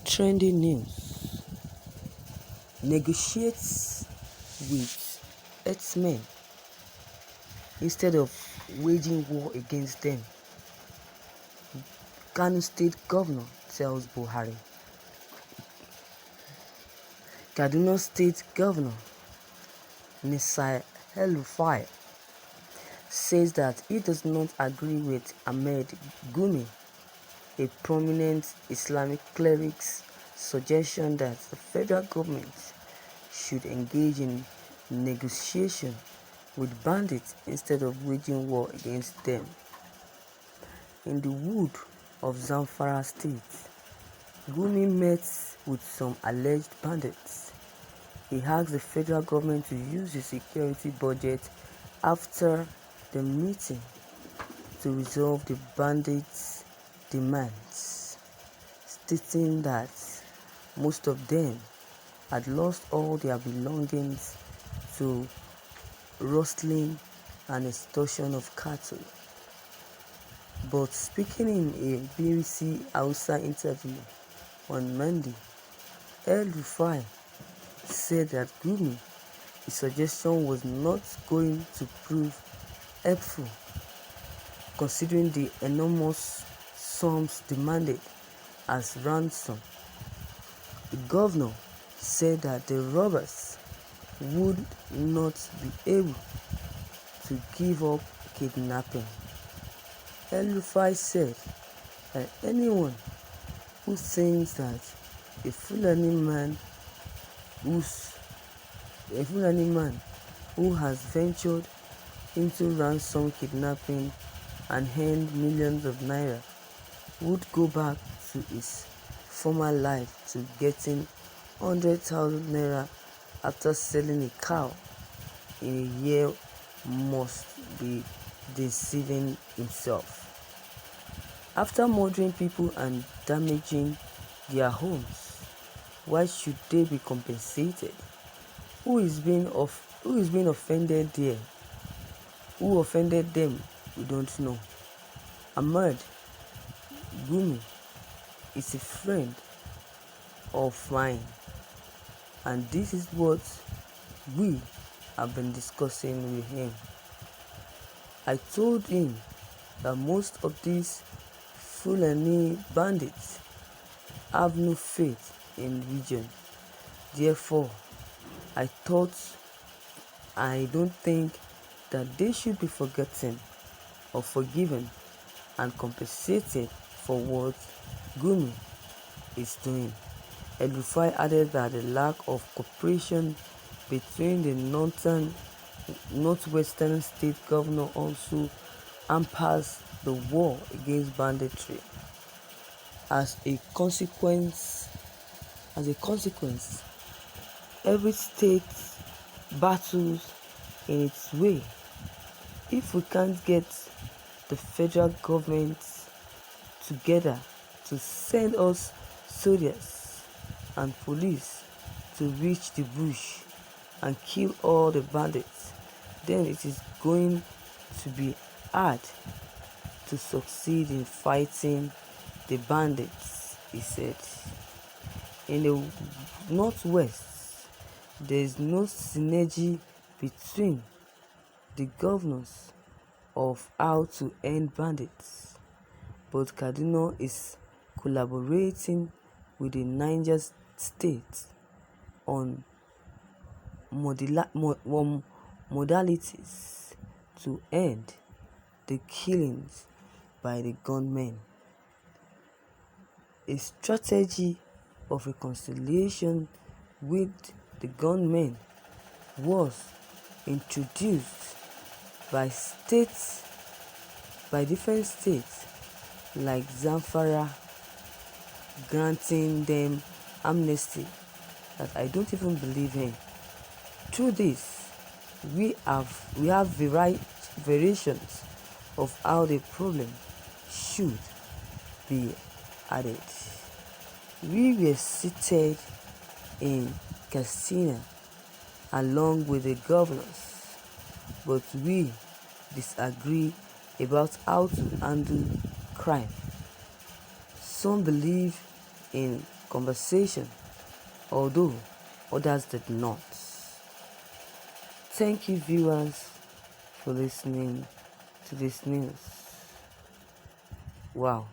Trending news: negotiates with herdsmen instead of waging war against them. Kano State Governor tells Buhari. Kaduna State Governor Nisai El-Rufai says that he does not agree with Ahmed Gumi, a prominent Islamic cleric's suggestion that the federal government should engage in negotiation with bandits instead of waging war against them. In the wood of Zamfara State, Gumi met with some alleged bandits. He asked the federal government to use the security budget after the meeting to resolve the bandits' demands, stating that most of them had lost all their belongings to rustling and extortion of cattle. But speaking in a BBC Hausa interview on Monday, El-Rufai said that Gumi, his suggestion was not going to prove helpful, considering the enormous sums demanded as ransom. The governor said that the robbers would not be able to give up kidnapping. El-Rufai said that anyone who thinks that a Fulani man who has ventured into ransom kidnapping and earned millions of naira would go back to his former life to getting 100,000 naira after selling a cow in a year must be deceiving himself. After murdering people and damaging their homes, why should they be compensated? Who is being offended there? Who offended them? We don't know. Ahmed Gumi is a friend of mine, and this is what we have been discussing with him. I told him that most of these Fulani bandits have no faith in religion. Therefore, I don't think that they should be forgotten or forgiven and compensated for what Gumi is doing. El-Rufai added that the lack of cooperation between the northwestern state governor also hampers the war against banditry. As a consequence, every state battles in its way. If we can't get the federal government together to send us soldiers and police to reach the bush and kill all the bandits, then it is going to be hard to succeed in fighting the bandits, he said. In the northwest, there is no synergy between the governors of how to end bandits, but Kaduna is collaborating with the Niger State on modalities to end the killings by the gunmen. A strategy of reconciliation with the gunmen was introduced by different states like Zamfara, granting them amnesty that I don't even believe in. Through this, we have variations of how the problem should be added. We were seated in Katsina along with the governors, but we disagree about how to handle crime. Some believe in conversation, although others did not. Thank you, viewers, for listening to this news. Wow.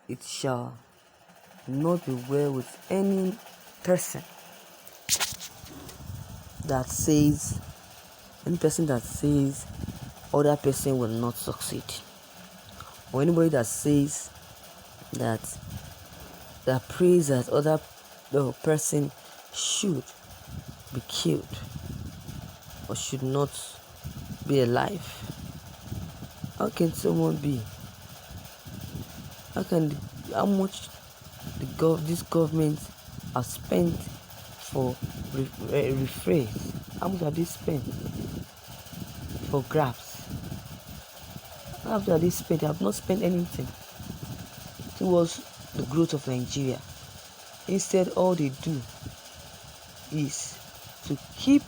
It shall not be well with any person that says other person will not succeed, or anybody that says that prays that other person should be killed or should not be alive. How can someone be? How much this government has spent for rephrase? How much have they spent for grabs? How much have they spent? They have not spent anything towards the growth of Nigeria. Instead, all they do is to keep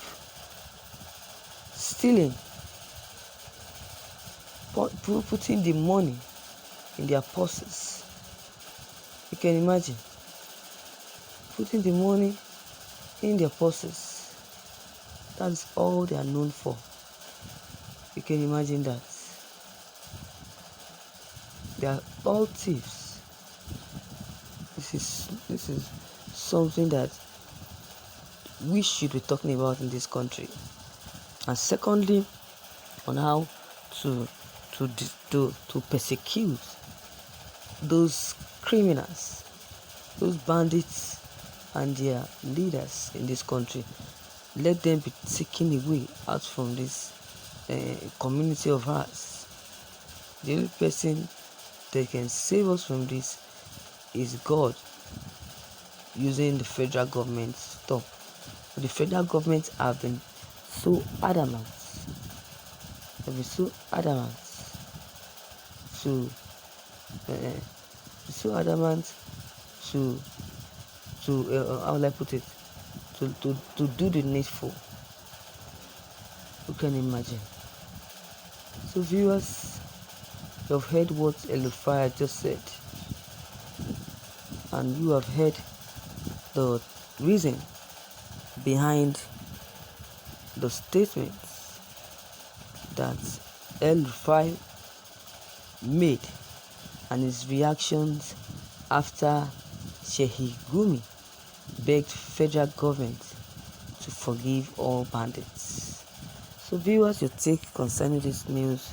stealing, putting the money in their purses. You can imagine putting the money in their purses. That's all they are known for. You can imagine that. They are all thieves. This is something that we should be talking about in this country. And secondly, on how to persecute those criminals, those bandits and their leaders in this country. Let them be taken away out from this community of ours. The only person that can save us from this is God, using the federal government to stop. But the federal government have been so adamant. How will I put it? To do the needful. You can imagine. So viewers, you have heard what Elufaya just said, and you have heard the reason behind the statements that El-Rufai made and his reactions after Sheikh Gumi begged federal government to forgive all bandits. So viewers, your take concerning this news